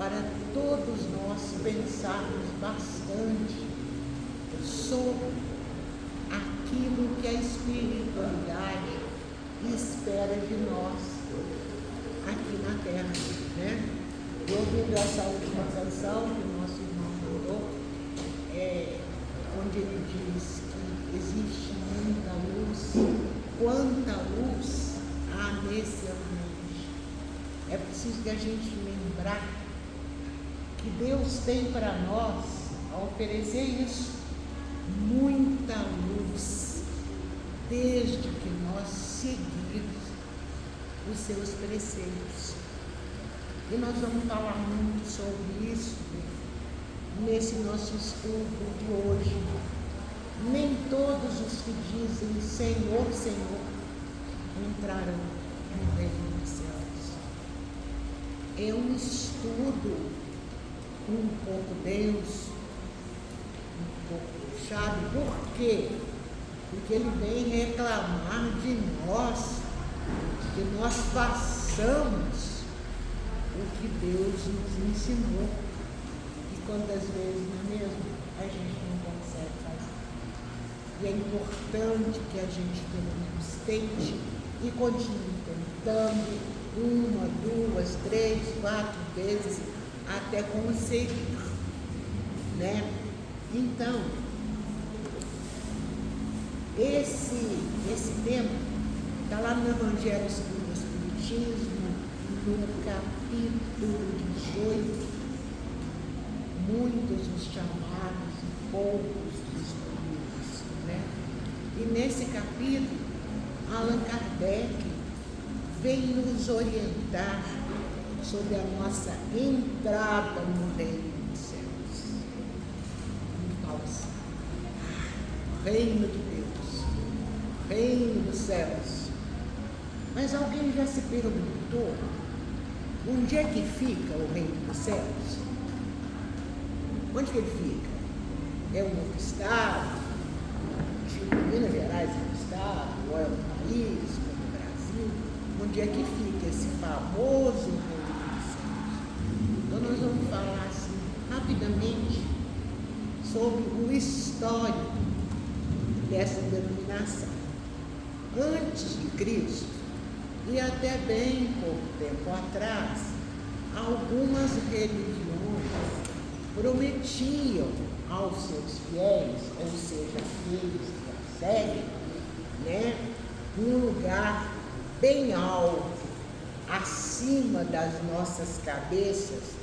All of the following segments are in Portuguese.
para todos nós pensarmos bastante sobre aquilo que a espiritualidade espera de nós aqui na Terra, né? Eu ouvindo essa última canção que o nosso irmão mandou, onde ele diz que existe muita luz, quanta luz há nesse ambiente. É preciso que a gente lembrar que Deus tem para nós a oferecer isso, muita luz, desde que nós seguirmos os seus preceitos. E nós vamos falar muito sobre isso nesse nosso estudo de hoje. Nem todos os que dizem Senhor, Senhor entrarão no reino dos céus. É um estudo um pouco Deus, um pouco puxado. Por quê? Porque ele vem reclamar de nós, que nós façamos o que Deus nos ensinou. E quantas vezes, não é mesmo? A gente não consegue fazer. E é importante que a gente pelo menos tente e continue tentando 1, 2, 3, 4 vezes até conseguir, né? Então, esse tema está lá no Evangelho segundo o Espiritismo, no capítulo 18, muitos os chamados e poucos os escolhidos, né? E nesse capítulo, Allan Kardec vem nos orientar sobre a nossa entrada no reino dos céus. Ele fala assim, reino de Deus, reino dos céus. Mas alguém já se perguntou onde é que fica o reino dos céus? Onde que ele fica? É um outro estado? Tipo, Minas Gerais é um estado? Ou é um país, como o Brasil? Onde é que fica esse famoso reino dos céus? Então nós vamos falar assim, rapidamente, sobre o histórico dessa denominação. Antes de Cristo, e até bem pouco tempo atrás, algumas religiões prometiam aos seus fiéis, ou seja, aqueles que a seguem, né, um lugar bem alto, acima das nossas cabeças,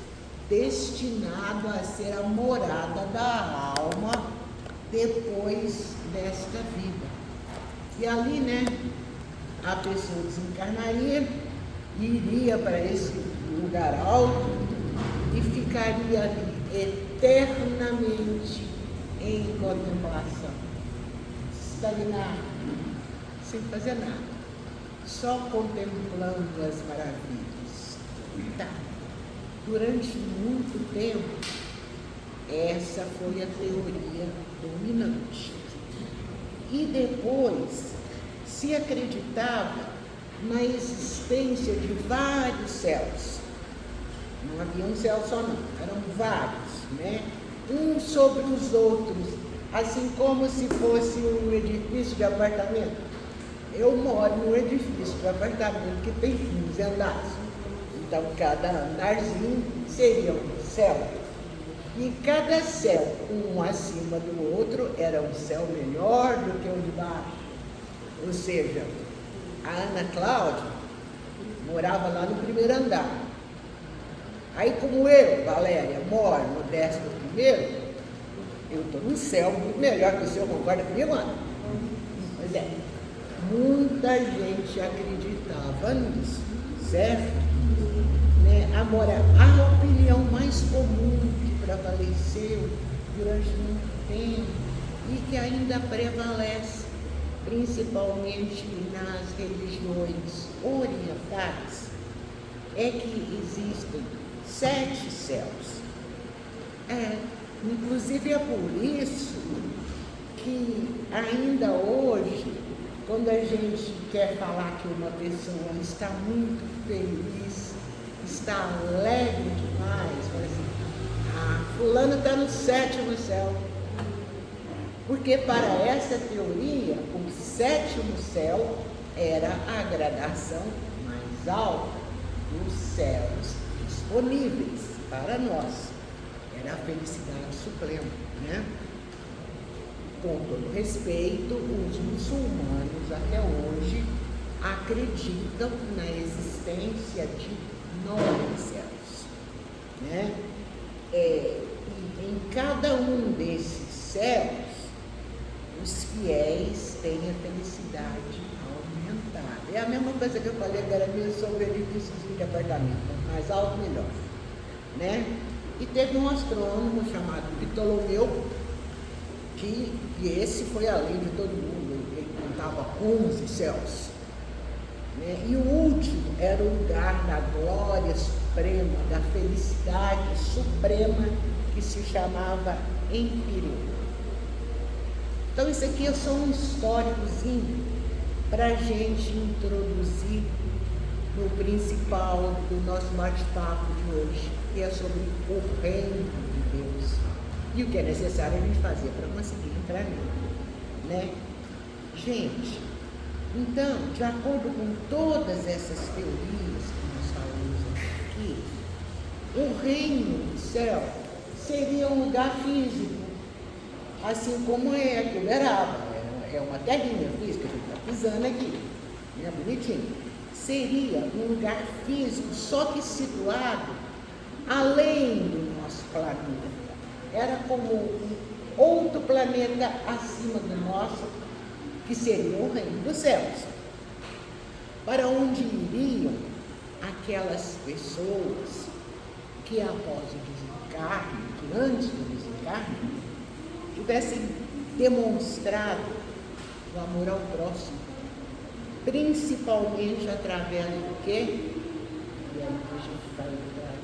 destinado a ser a morada da alma depois desta vida. E ali, né, a pessoa desencarnaria, iria para esse lugar alto e ficaria ali eternamente em contemplação, estagnado, sem fazer nada, só contemplando as maravilhas. Tá. Durante muito tempo, essa foi a teoria dominante. E depois se acreditava na existência de vários céus. Não havia um céu só não, eram vários, né? Uns sobre os outros, assim como se fosse um edifício de apartamento. Eu moro num edifício de apartamento que tem 15 andares. Então, cada andarzinho seria um céu. E cada céu, um acima do outro, era um céu melhor do que o de baixo. Ou seja, a Ana Cláudia morava lá no primeiro andar. Aí, como eu, Valéria, moro no 11º, eu estou num céu muito melhor que o seu, concorda comigo, Ana? Pois é, muita gente acreditava nisso, certo? Né? Agora, a opinião mais comum que prevaleceu durante muito tempo e que ainda prevalece, principalmente nas religiões orientais, é que existem 7 céus. Inclusive é por isso que ainda hoje, quando a gente quer falar que uma pessoa está muito feliz, está alegre demais, fulano está no 7º céu. Porque para essa teoria, o 7º céu era a gradação mais alta dos céus disponíveis para nós. Era a felicidade suprema, né? Com todo respeito, os muçulmanos até hoje acreditam na existência de 9 céus, né? E em cada um desses céus, os fiéis têm a felicidade aumentada. É a mesma coisa que eu falei agora mesmo sobre edifícios de apartamento, mais alto, melhor, né? E teve um astrônomo chamado Ptolomeu, que esse foi além de todo mundo, ele contava 11 céus, né? E o último era o lugar da glória suprema, da felicidade suprema, que se chamava Empíreo. Então isso aqui é só um históricozinho para a gente introduzir no principal do nosso bate-papo de hoje, que é sobre o reino de Deus e o que é necessário a gente fazer para conseguir entrar nele, né? Gente, então, de acordo com todas essas teorias que nós falamos aqui, o reino do céu seria um lugar físico, assim como é aqui o Uberaba, é uma terrinha física, a gente está pisando aqui, né, bonitinho. Seria um lugar físico, só que situado além do nosso planeta. Era como um outro planeta acima do nosso, que seria o reino dos céus, para onde iriam aquelas pessoas que após o desencarne, que antes do desencarne, tivessem demonstrado o amor ao próximo, principalmente através do quê? E aí que a gente vai entrar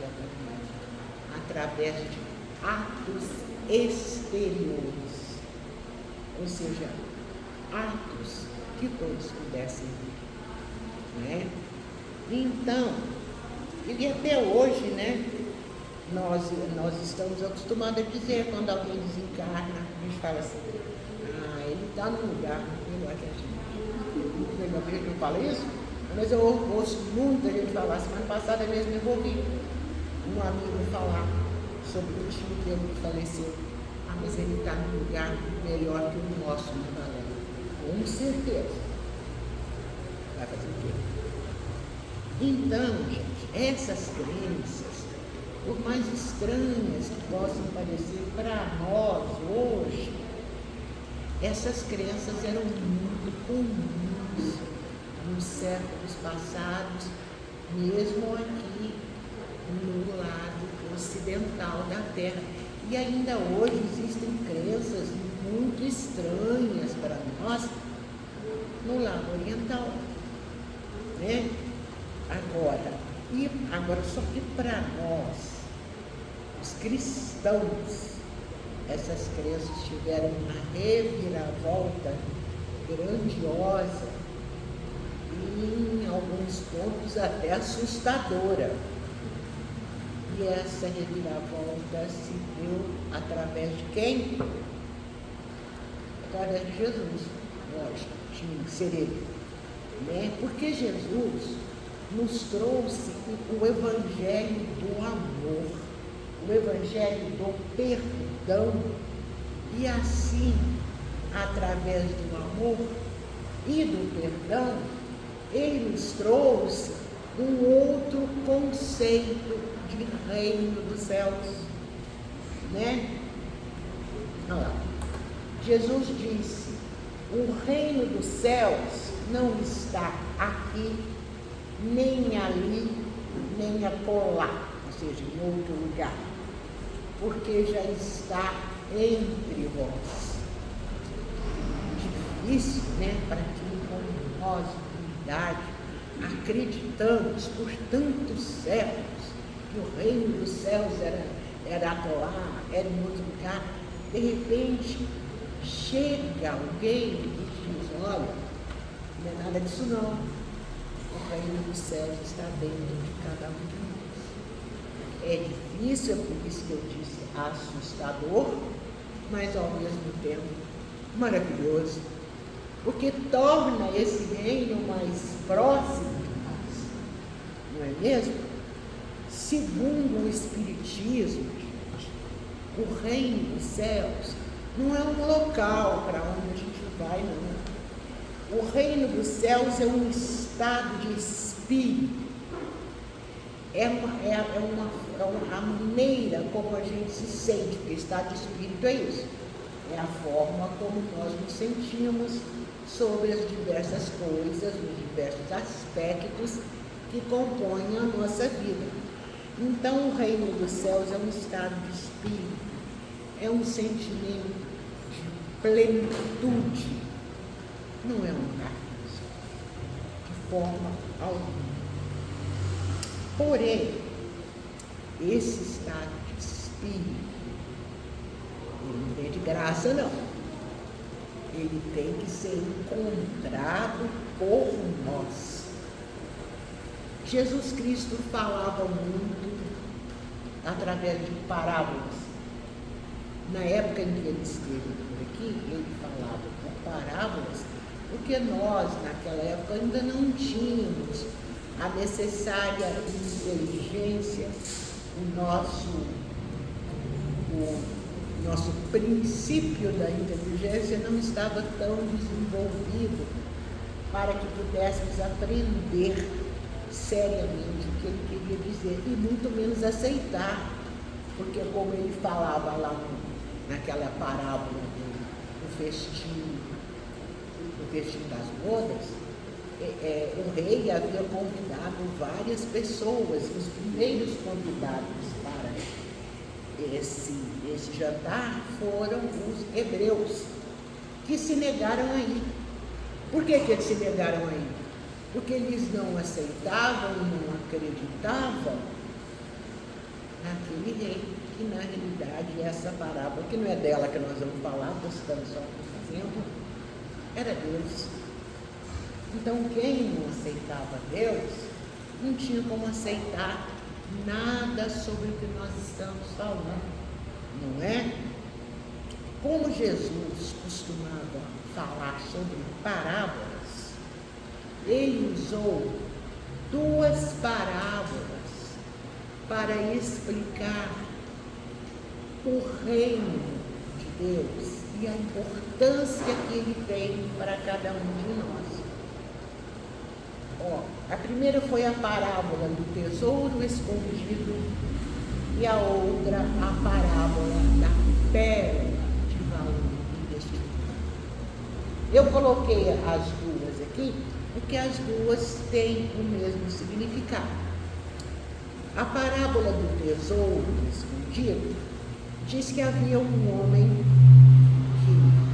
através de atos exteriores, ou seja, atos que todos pudessem ver, né? Então, e até hoje, né, nós estamos acostumados a dizer, quando alguém desencarna, a gente fala assim, ele está num lugar melhor que a gente. Não vejo que eu falo isso, mas eu ouço muita gente falar. Semana passada mesmo eu ouvi um amigo falar sobre o tio dele que faleceu. Mas ele está num lugar melhor que o nosso, né, galera? Com certeza. Vai fazer o quê? Então, gente, essas crenças, por mais estranhas que possam parecer para nós hoje, essas crenças eram muito comuns nos séculos passados, mesmo aqui no lado ocidental da Terra. E ainda hoje existem crenças muito estranhas para nós no lado oriental, né? Agora só que para nós, os cristãos, essas crenças tiveram uma reviravolta grandiosa e, em alguns pontos, até assustadora. E essa reviravolta se deu através de quem? Através de Jesus, lógico, tinha que ser ele, né? Porque Jesus nos trouxe o evangelho do amor, o evangelho do perdão, e assim, através do amor e do perdão, ele nos trouxe um outro conceito de reino dos céus, né? Olha lá. Jesus disse: o reino dos céus não está aqui, nem ali, nem acolá, ou seja, em outro lugar, porque já está entre vós. Difícil, né? Para quem como nós, humanidade, acreditamos por tantos séculos que o reino dos céus era acolá, era em outro lugar. De repente, chega alguém e diz: olha, não é nada disso não. O reino dos céus está dentro de cada um de nós. É difícil, é por isso que eu disse assustador, mas ao mesmo tempo maravilhoso, porque torna esse reino mais próximo de nós, não é mesmo? Segundo o Espiritismo, o reino dos céus não é um local para onde a gente vai, não. O reino dos céus é um estado de espírito, é uma maneira como a gente se sente, porque estado de espírito é isso, é a forma como nós nos sentimos sobre as diversas coisas, os diversos aspectos que compõem a nossa vida. Então, o reino dos céus é um estado de espírito, é um sentimento de plenitude, não é um lugar físico, de forma alguma. Porém, esse estado de espírito, ele não tem de graça, não. Ele tem que ser encontrado por nós. Jesus Cristo falava muito através de parábolas. Na época em que ele esteve por aqui, ele falava por parábolas, porque nós, naquela época, ainda não tínhamos a necessária inteligência, o nosso princípio da inteligência não estava tão desenvolvido para que pudéssemos aprender seriamente o que ele queria dizer, e muito menos aceitar, porque como ele falava lá naquela parábola do festim das bodas, o rei havia convidado várias pessoas, os primeiros convidados para esse jantar foram os hebreus, que se negaram a ir. Por que eles se negaram a ir? Porque eles não aceitavam, não acreditavam naquele rei, que na realidade essa parábola, que não é dela que nós vamos falar, estamos só fazendo, era Deus. Então, quem não aceitava Deus, não tinha como aceitar nada sobre o que nós estamos falando, não é? Como Jesus costumava falar sobre parábolas, ele usou 2 parábolas para explicar o reino de Deus e a importância que ele tem para cada um de nós. A primeira foi a parábola do tesouro escondido e a outra a parábola da pérola de valor inestimado. Eu coloquei as duas aqui porque as duas têm o mesmo significado. A parábola do tesouro escondido diz que havia um homem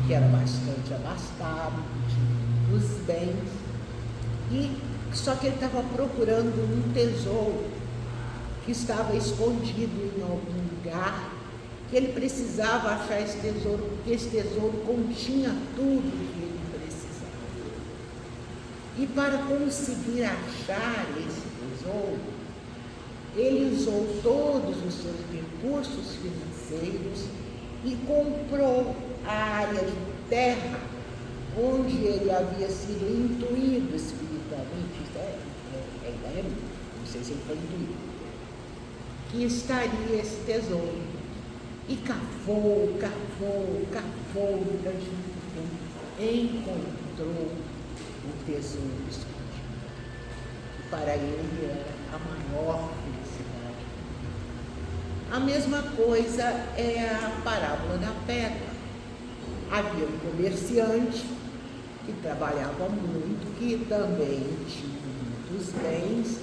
que era bastante abastado, tinha os bens, só que ele estava procurando um tesouro que estava escondido em algum lugar, que ele precisava achar esse tesouro, porque esse tesouro continha tudo que ele precisava. E para conseguir achar esse tesouro, ele usou todos os seus recursos financeiros e comprou a área de terra onde ele havia sido intuído espiritualmente, não sei se ele foi intuído, que estaria esse tesouro. E cavou durante muito tempo, encontrou o tesouro escondido. E para ele era a maior felicidade. A mesma coisa é a parábola da pedra. Havia um comerciante que trabalhava muito, que também tinha muitos bens,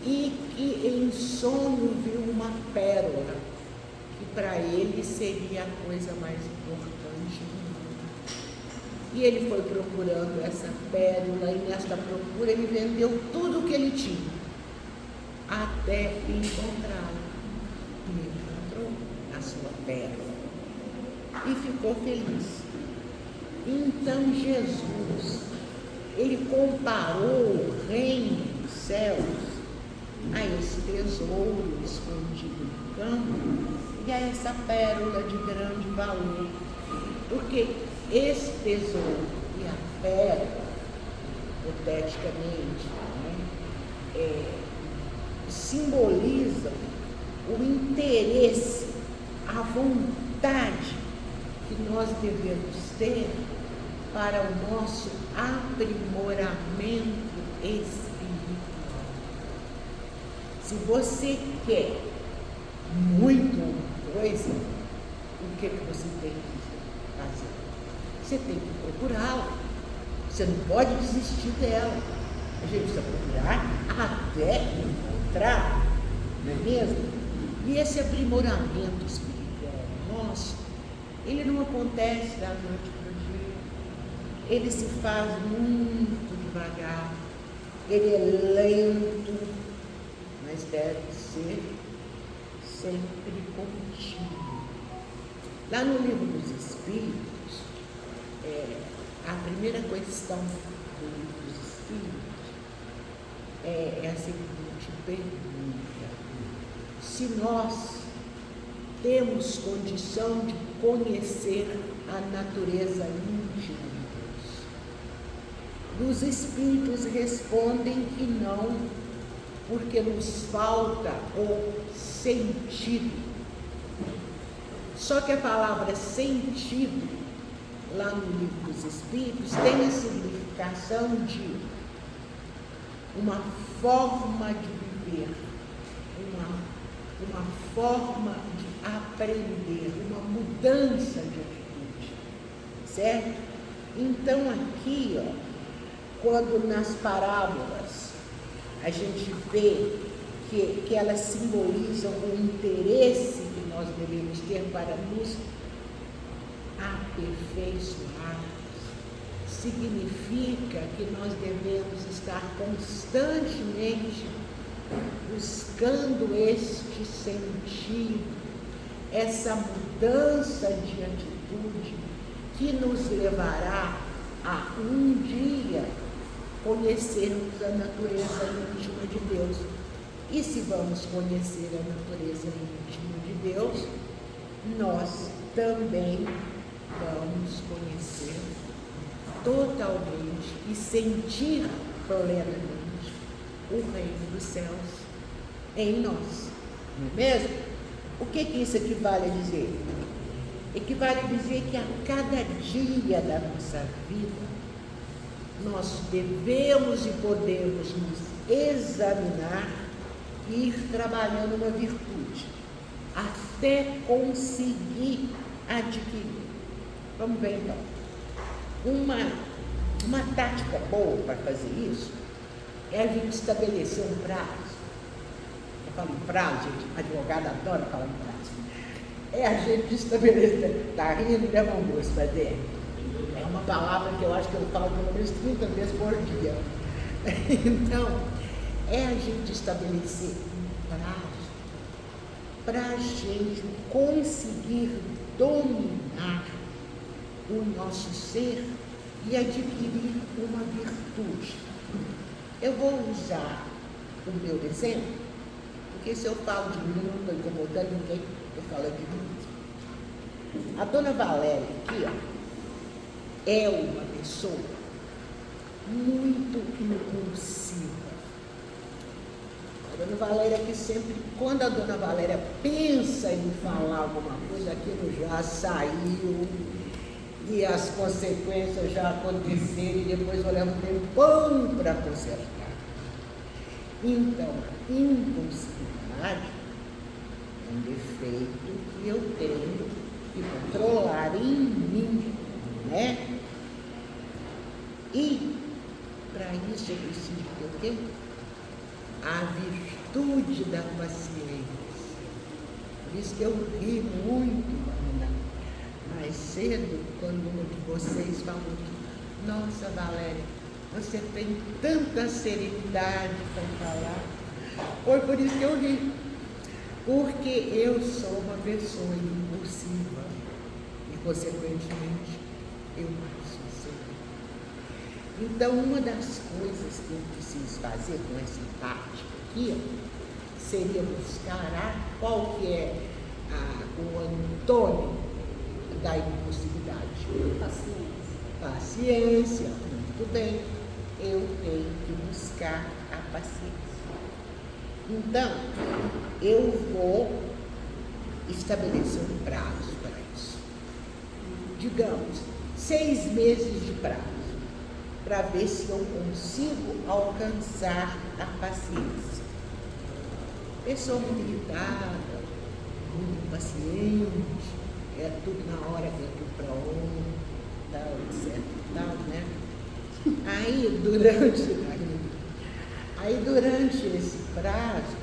e que em sonho viu uma pérola, que para ele seria a coisa mais importante do mundo. E ele foi procurando essa pérola, e nesta procura ele vendeu tudo o que ele tinha, até encontrá-la. E encontrou a sua pérola e ficou feliz. Então Jesus, ele comparou o reino dos céus a esse tesouro escondido no campo e a essa pérola de grande valor. Porque esse tesouro e a pérola, hipoteticamente, simbolizam o interesse, a vontade que nós devemos ter para o nosso aprimoramento espiritual. Se você quer muito uma coisa, o que você tem que fazer? Você tem que procurá-la. Você não pode desistir dela. A gente precisa procurar até encontrar, não é mesmo? E esse aprimoramento espiritual nosso, ele não acontece da noite para o dia. Ele se faz muito devagar. Ele é lento, mas deve ser sempre contínuo. Lá no Livro dos Espíritos, a primeira questão do Livro dos Espíritos é a seguinte pergunta: se nós temos condição de conhecer a natureza íntima de Deus? Os Espíritos respondem que não, porque nos falta o sentido. Só que a palavra sentido, lá no Livro dos Espíritos, tem a significação de uma forma de viver, uma forma de aprender, uma mudança de atitude, certo? Então aqui, quando nas parábolas a gente vê que elas simbolizam o interesse que nós devemos ter para nos aperfeiçoar, significa que nós devemos estar constantemente buscando este sentido, essa mudança de atitude que nos levará a um dia conhecermos a natureza íntima de Deus. E se vamos conhecer a natureza íntima de Deus, nós também vamos conhecer totalmente e sentir plenamente o reino dos céus em nós, não é mesmo? O que isso equivale a dizer? Equivale a dizer que a cada dia da nossa vida nós devemos e podemos nos examinar e ir trabalhando uma virtude até conseguir adquirir. Vamos ver então. Uma tática boa para fazer isso é a gente estabelecer um prazo. Eu falo em prazo, gente, advogado adora falar em prazo. É a gente estabelecer, está rindo, leva um gosto para dentro. É uma palavra que eu acho que eu falo pelo menos 30 vezes por dia. Então, é a gente estabelecer um prazo para a gente conseguir dominar o nosso ser e adquirir uma virtude. Eu vou usar o meu exemplo, porque se eu falo de mim, não estou incomodando ninguém, eu falo de mim. A dona Valéria aqui, é uma pessoa muito impulsiva. A dona Valéria que sempre, quando a dona Valéria pensa em falar alguma coisa, aquilo já saiu e as consequências já aconteceram e depois eu levo um tempão para consertar. Então, a impulsividade é um defeito que eu tenho que controlar em mim, né? E para isso eu preciso ter o quê? A virtude da paciência. Por isso que eu ri muito mais cedo, quando um de vocês falou que, nossa, Valéria, você tem tanta serenidade para falar. Foi por isso que eu ri. Porque eu sou uma pessoa impulsiva e, consequentemente, eu sou serena. Então, uma das coisas que eu preciso fazer com essa prática aqui seria buscar qual que é o antônimo da impulsividade? Paciência. Muito bem. Eu tenho que buscar a paciência. Então, eu vou estabelecer um prazo para isso. Digamos, 6 meses de prazo, para ver se eu consigo alcançar a paciência. Pessoa muito irritada, muito impaciente, tudo na hora, tudo para ontem, tal, etc e tal, né? Aí, durante esse prazo,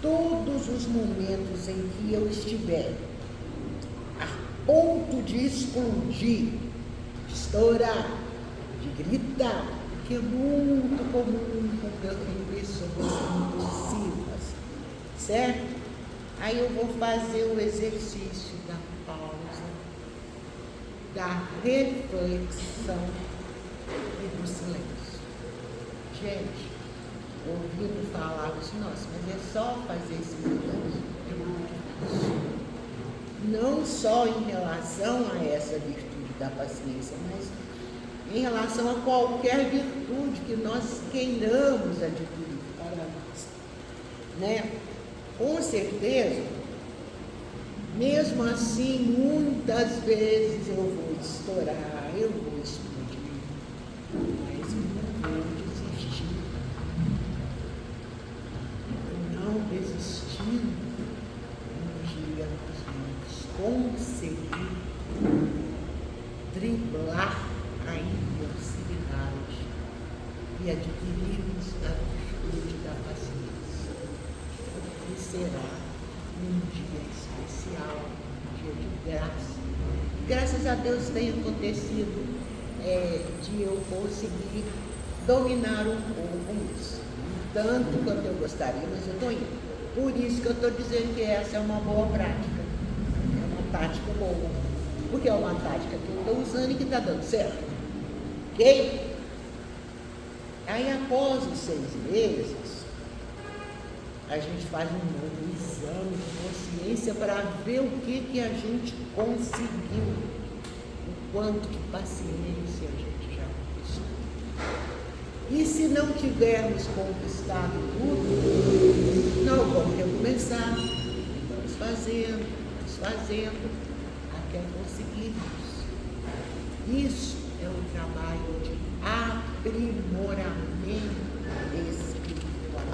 todos os momentos em que eu estiver a ponto de explodir, de estourar, de gritar, que é muito comum quando eu tenho pessoas impulsivas, certo? Aí eu vou fazer o exercício da pausa, da reflexão e do silêncio. Gente, ouvindo falar assim, nossa, mas é só fazer esse silêncio. É muito difícil. Não só em relação a essa virtude da paciência, mas em relação a qualquer virtude que nós queiramos adquirir para nós, né? Com certeza, mesmo assim, muitas vezes eu vou estourar, eu vou explodir, mas eu não vou desistir. Eu não desistindo, um dia nós vamos conseguir driblar a impulsividade e adquirirmos a virtude da paciência. Porque será um dia especial, um dia de graça. Graças a Deus tem acontecido de eu conseguir dominar um pouco isso. Tanto quanto eu gostaria, mas eu estou indo. Por isso que eu estou dizendo que essa é uma boa prática. É uma tática boa. Porque é uma tática que eu estou usando e que está dando certo. Ok? Aí, após os 6 meses, a gente faz um novo exame de consciência para ver o que a gente conseguiu, o quanto de paciência a gente já conquistou. E se não tivermos conquistado tudo, nós vamos recomeçar, vamos fazendo, até conseguirmos. Isso é o trabalho de aprimoramento espiritual,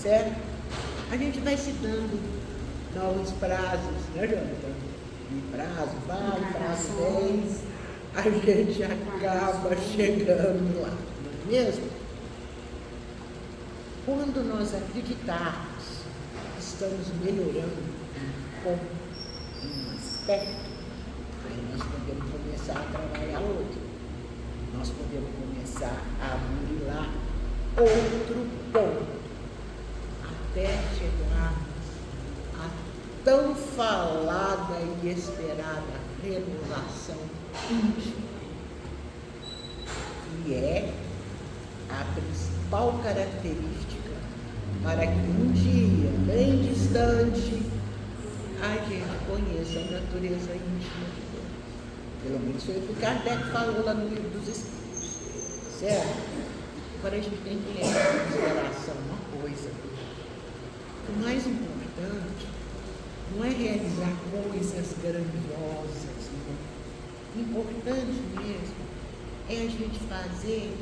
certo? A gente vai se dando novos prazos, né, Jonathan? Prazo vem, a gente acaba chegando lá, não é mesmo? Quando nós acreditarmos que estamos melhorando com um aspecto, aí nós podemos começar a trabalhar outro. Nós podemos começar a burilar outro ponto, até chegarmos a tão falada e esperada renovação íntima, que é a principal característica para que um dia, bem distante, a gente conheça a natureza íntima de Deus. Pelo menos foi o que Kardec falou lá no Livro dos Espíritos, certo? Agora a gente tem que levar em consideração uma coisa: o mais importante não é realizar coisas grandiosas, não. O importante mesmo é a gente fazer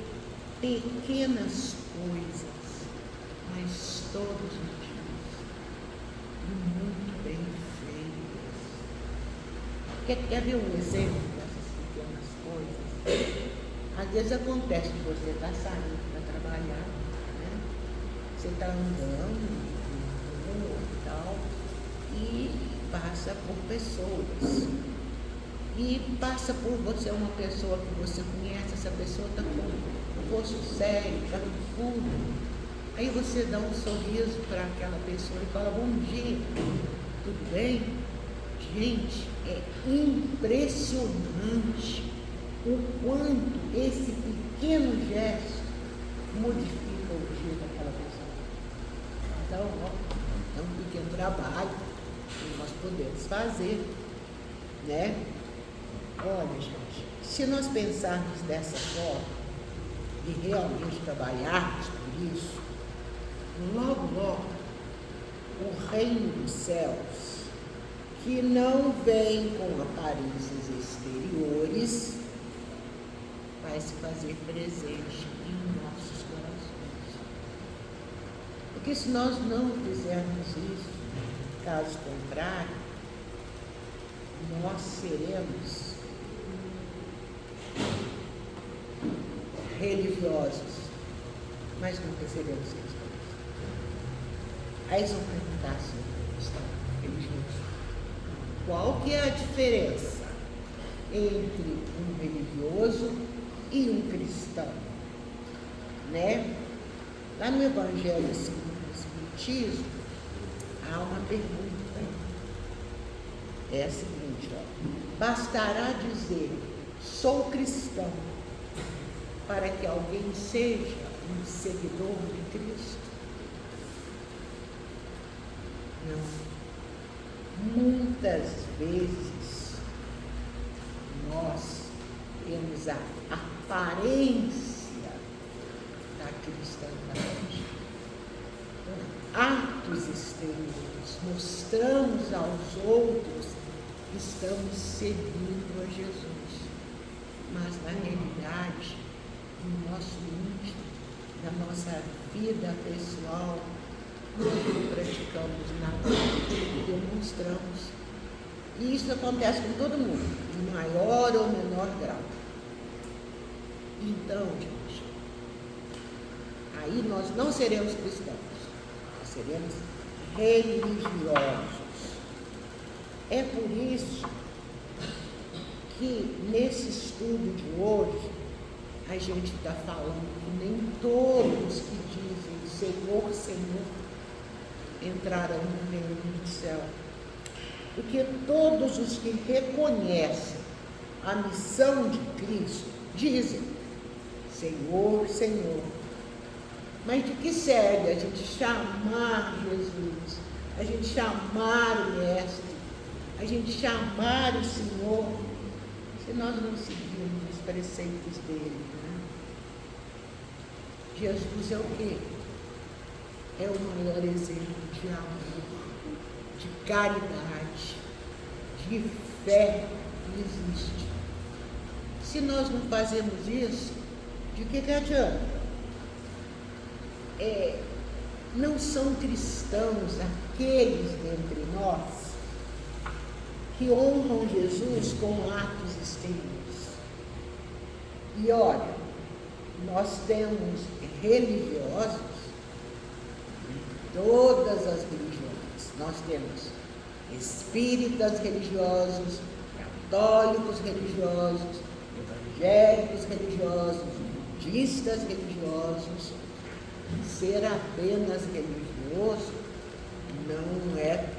pequenas coisas, mas todos os dias, e muito bem feitas. Quer ver um exemplo dessas pequenas coisas? Às vezes acontece que você está saindo para trabalhar, né? Você está andando e tal, e passa por pessoas. E passa por você uma pessoa que você conhece, essa pessoa está com o rosto sério, está com fundo. Aí você dá um sorriso para aquela pessoa e fala: bom dia, tudo bem? Gente, é impressionante o quanto esse pequeno gesto modifica psicologia daquela pessoa. Então, é um pequeno trabalho que nós podemos fazer, né? Olha, gente, se nós pensarmos dessa forma e realmente trabalharmos por isso, logo, logo, o reino dos céus, que não vem com aparências exteriores, vai se fazer presente em nossos corações. Porque se nós não fizermos isso, caso contrário, nós seremos religiosos, mas nunca seremos cristãos. Aí eles vão perguntar assim, cristão, religioso, qual que é a diferença entre um religioso e um cristão? Né? Lá no Evangelho segundo o Espiritismo, há uma pergunta. É a seguinte, bastará dizer, sou cristão, para que alguém seja um seguidor de Cristo? Não. Muitas vezes nós temos a aparência da cristandade, atos exteriores, mostramos aos outros que estamos seguindo a Jesus, mas na realidade, no nosso íntimo, na nossa vida pessoal, nós não praticamos nada, demonstramos. E isso acontece com todo mundo, em maior ou menor grau. Então, gente, aí nós não seremos cristãos, nós seremos religiosos. É por isso que nesse estudo de hoje, a gente está falando que nem todos que dizem Senhor, Senhor, entrarão no reino do céu. Porque todos os que reconhecem a missão de Cristo dizem Senhor, Senhor. Mas de que serve a gente chamar Jesus, a gente chamar o Mestre, a gente chamar o Senhor, se nós não seguirmos os preceitos dele, né? Jesus é o quê? É o maior exemplo de amor, de caridade, de fé que existe. Se nós não fazemos isso, de que adianta? Não são cristãos aqueles dentre nós que honram Jesus com atos exteriores. E olha, nós temos religiosos em todas as religiões. Nós temos espíritas religiosos, católicos religiosos, evangélicos religiosos, budistas religiosos. Ser apenas religioso não é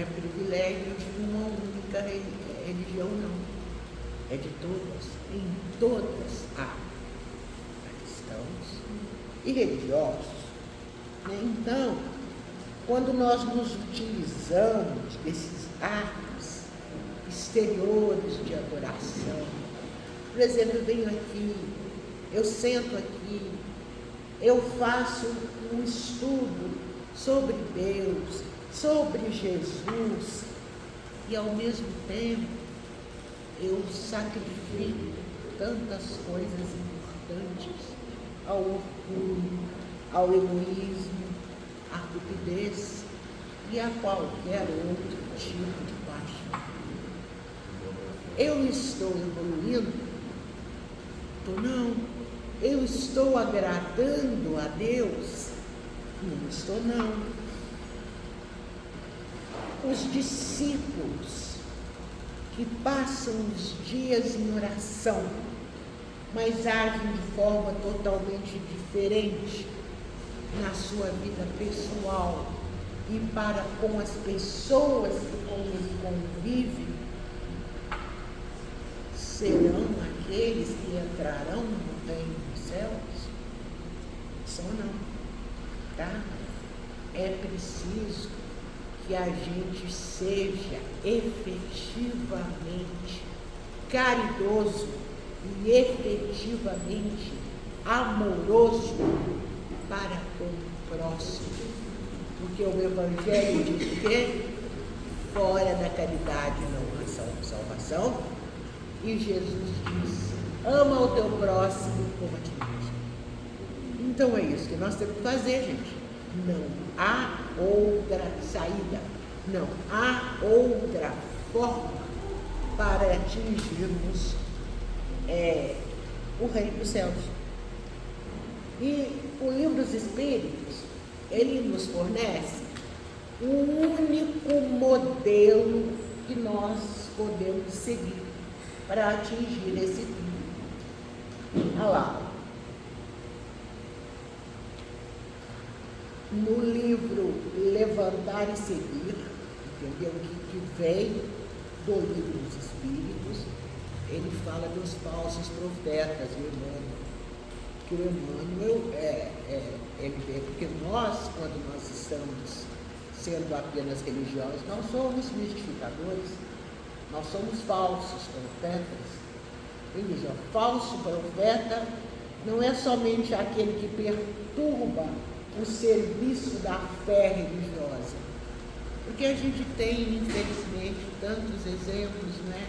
privilégio de uma única religião, não. É de todas. Em todas há cristãos e religiosos. Então, quando nós nos utilizamos desses atos exteriores de adoração, por exemplo, eu venho aqui, eu sento aqui, eu faço um estudo sobre Deus, sobre Jesus, e ao mesmo tempo eu sacrifico tantas coisas importantes ao orgulho, ao egoísmo, à cupidez e a qualquer outro tipo de paixão. Eu estou evoluindo? Não. Eu estou agradando a Deus? Não estou, não. Os discípulos que passam os dias em oração, mas agem de forma totalmente diferente na sua vida pessoal e para com as pessoas que com ele convivem, serão aqueles que entrarão no reino dos céus? São não. tá? É preciso que a gente seja efetivamente caridoso e efetivamente amoroso para com o próximo. Porque o Evangelho diz que fora da caridade não há salvação. E Jesus diz: ama o teu próximo como a ti mesmo. Então é isso que nós temos que fazer, gente. Não há outra saída, não há outra forma para atingirmos o reino dos céus. E o Livro dos Espíritos, ele nos fornece o único modelo que nós podemos seguir para atingir esse fim. Olha lá. No livro Levantar e Seguir, entendeu? Que vem do Livro dos Espíritos, ele fala dos falsos profetas, o Emmanuel. Que o Emmanuel ele vê, porque nós, quando nós estamos sendo apenas religiosos, não somos mistificadores, nós somos falsos profetas. Veja, falso profeta não é somente aquele que perturba o serviço da fé religiosa, porque a gente tem, infelizmente, tantos exemplos, né?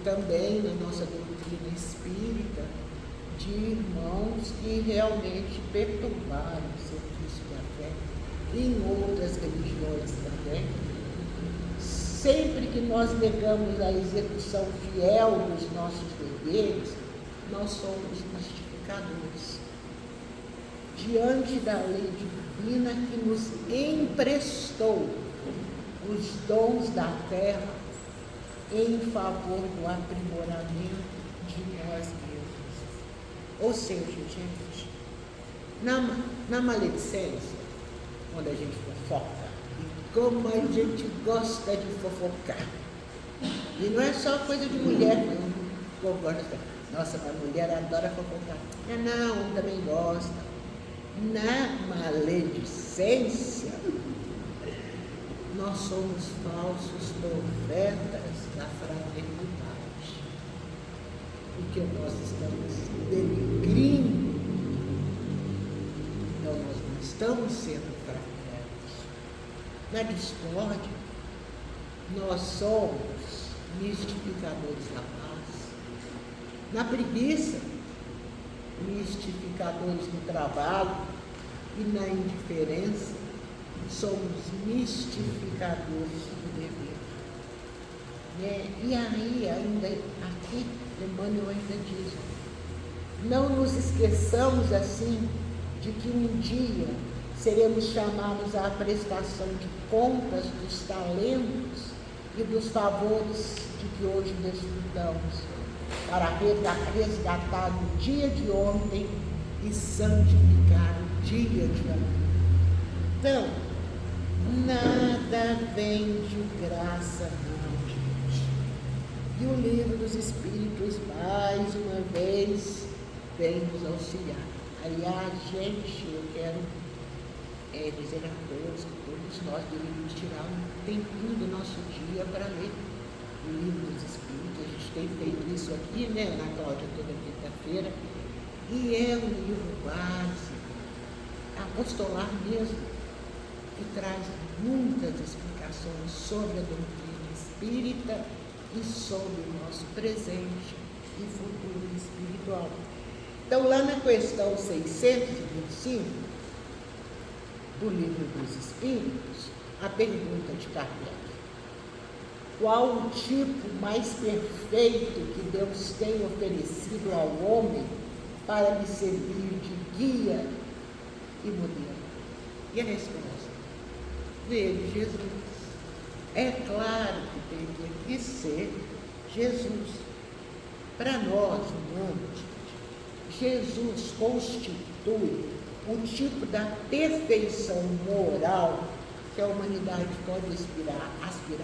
Também na nossa doutrina espírita, de irmãos que realmente perturbaram o serviço da fé, e em outras religiões também. Sempre que nós negamos a execução fiel dos nossos deveres, nós somos mistificadores. Diante da lei divina que nos emprestou os dons da terra em favor do aprimoramento de nós mesmos. Ou seja, gente, na maledicência, quando a gente fofoca, e como a gente gosta de fofocar, e não é só coisa de mulher, não, o povo gosta, nossa, a mulher adora fofocar. Não, também gosta. Na maledicência, nós somos falsos profetas da fraternidade, porque nós estamos denegrindo, então nós não estamos sendo fraternos. Na discórdia, nós somos mistificadores da paz. Na preguiça, mistificadores do trabalho, e na indiferença, somos mistificadores do dever. E aí, ainda aqui, Emmanuel ainda diz: não nos esqueçamos assim de que um dia seremos chamados à prestação de contas dos talentos e dos favores de que hoje desfrutamos, para resgatar o dia de ontem e santificar o dia de amanhã. Então, nada vem de graça, não, gente. E o Livro dos Espíritos, mais uma vez, vem nos auxiliar. Aliás, gente, eu quero dizer a todos que todos nós deveríamos tirar um tempinho do nosso dia para ler o Livro dos Espíritos. A gente tem feito isso aqui, né, na Cláudia, toda quinta-feira, e é um livro básico, apostolar mesmo, que traz muitas explicações sobre a doutrina espírita e sobre o nosso presente e futuro espiritual. Então, lá na questão 625 do Livro dos Espíritos, a pergunta de Kardec: qual o tipo mais perfeito que Deus tem oferecido ao homem para lhe servir de guia e modelo? E a resposta: dele, Jesus. É claro que teria que ser Jesus. Para nós, humanos, Jesus constitui o tipo da perfeição moral que a humanidade pode aspirar aqui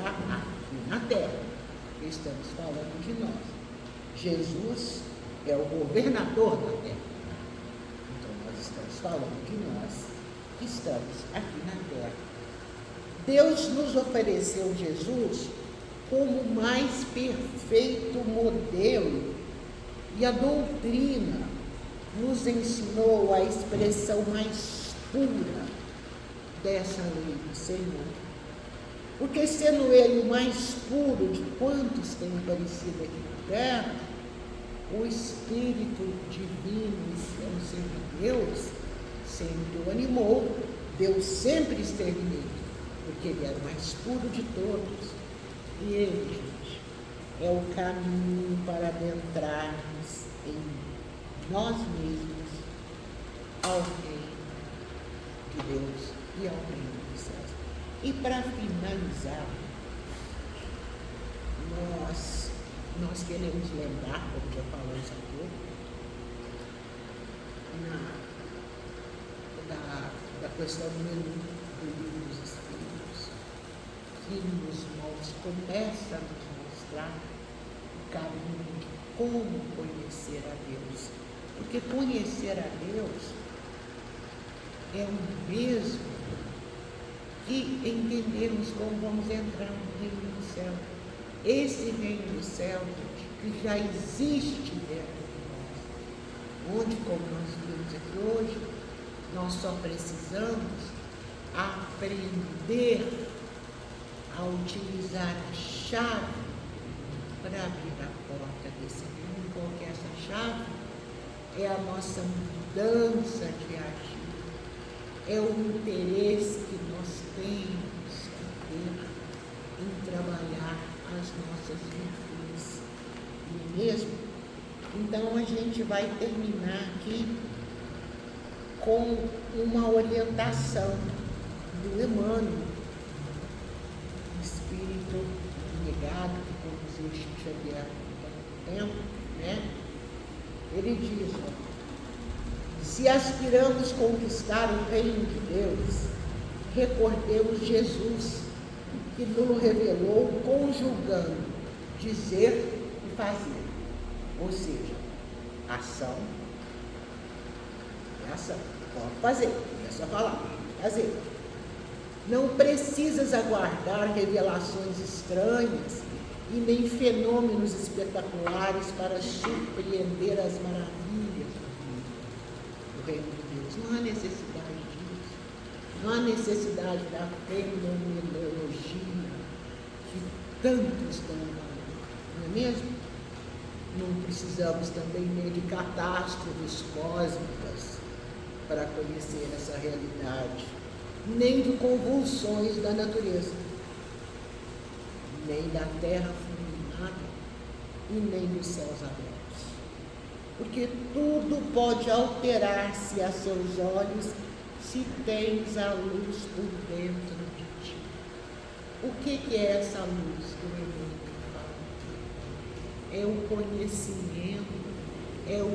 na Terra. Estamos falando de nós. Jesus é o governador da Terra. Então, nós estamos falando de nós. que estamos aqui na Terra. Deus nos ofereceu Jesus como o mais perfeito modelo, e a doutrina nos ensinou a expressão mais pura dessa lei do Senhor. Porque sendo Ele o mais puro de quantos têm aparecido aqui na Terra, o Espírito Divino, o ser de Deus, sempre o animou. Deus sempre esteve nele, porque Ele era o mais puro de todos. E Ele, gente, é o caminho para adentrarmos em nós mesmos ao reino de Deus e ao reino dos céus. E para finalizar, nós queremos lembrar, como já falamos aqui, da questão do livro dos Espíritos, que nos começa a nos mostrar o caminho de como conhecer a Deus. Porque conhecer a Deus é o mesmo que entendermos como vamos entrar no reino do céu. Esse reino do céu, gente, que já existe dentro de nós, onde, como nós vimos aqui hoje, nós só precisamos aprender a utilizar a chave para abrir a porta desse mundo. Qual que é essa chave? É a nossa mudança de agir, é o interesse que nós temos que ter em trabalhar as nossas virtudes, não é mesmo? Então a gente vai terminar aqui com uma orientação do Emmanuel, espírito negado que conduziu Chico Xavier há tanto tempo, né? Ele diz: se aspiramos conquistar o reino de Deus, recordemos Jesus, que nos revelou conjugando dizer e fazer, ou seja, ação e ação. Pode fazer, é só falar, fazer. Não precisas aguardar revelações estranhas e nem fenômenos espetaculares para surpreender as maravilhas do reino de Deus. Não há necessidade disso. Não há necessidade da fenomenologia que tantos dão valor, não é mesmo? Não precisamos também nem de catástrofes cósmicas para conhecer essa realidade, nem de convulsões da natureza, nem da terra fulminada e nem dos céus abertos. Porque tudo pode alterar-se a seus olhos se tens a luz por dentro de ti. O que é essa luz que o Emmanuel fala? É o conhecimento, é o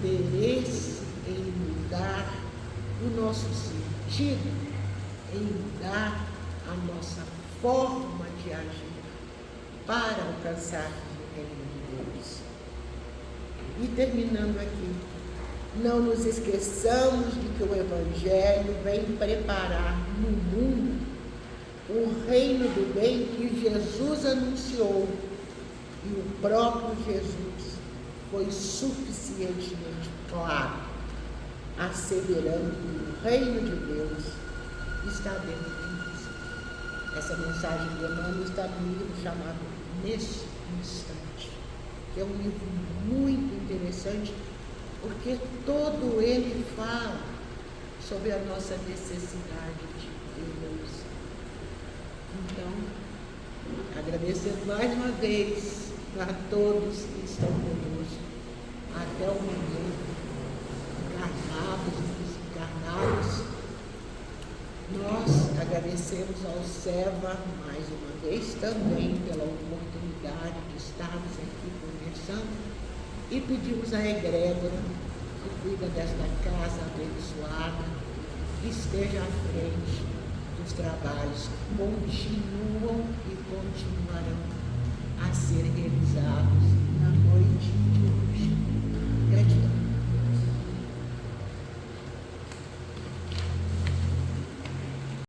interesse em mudar o nosso sentido, em mudar a nossa forma de agir para alcançar o reino de Deus. E terminando aqui, não nos esqueçamos de que o Evangelho vem preparar no mundo o reino do bem que Jesus anunciou, e o próprio Jesus foi suficientemente claro, asseverando que o reino de Deus está dentro de nós. Essa mensagem de Emmanuel está no livro chamado Neste Instante, que é um livro muito interessante, porque todo ele fala sobre a nossa necessidade de Deus. Então, agradecendo mais uma vez a todos que estão conosco até o momento, encarnados e desencarnados. Nós agradecemos ao SEVA mais uma vez também pela oportunidade de estarmos aqui conversando e pedimos à egrégora que cuida desta casa abençoada que esteja à frente dos trabalhos que continuam e continuarão a ser realizados na noite de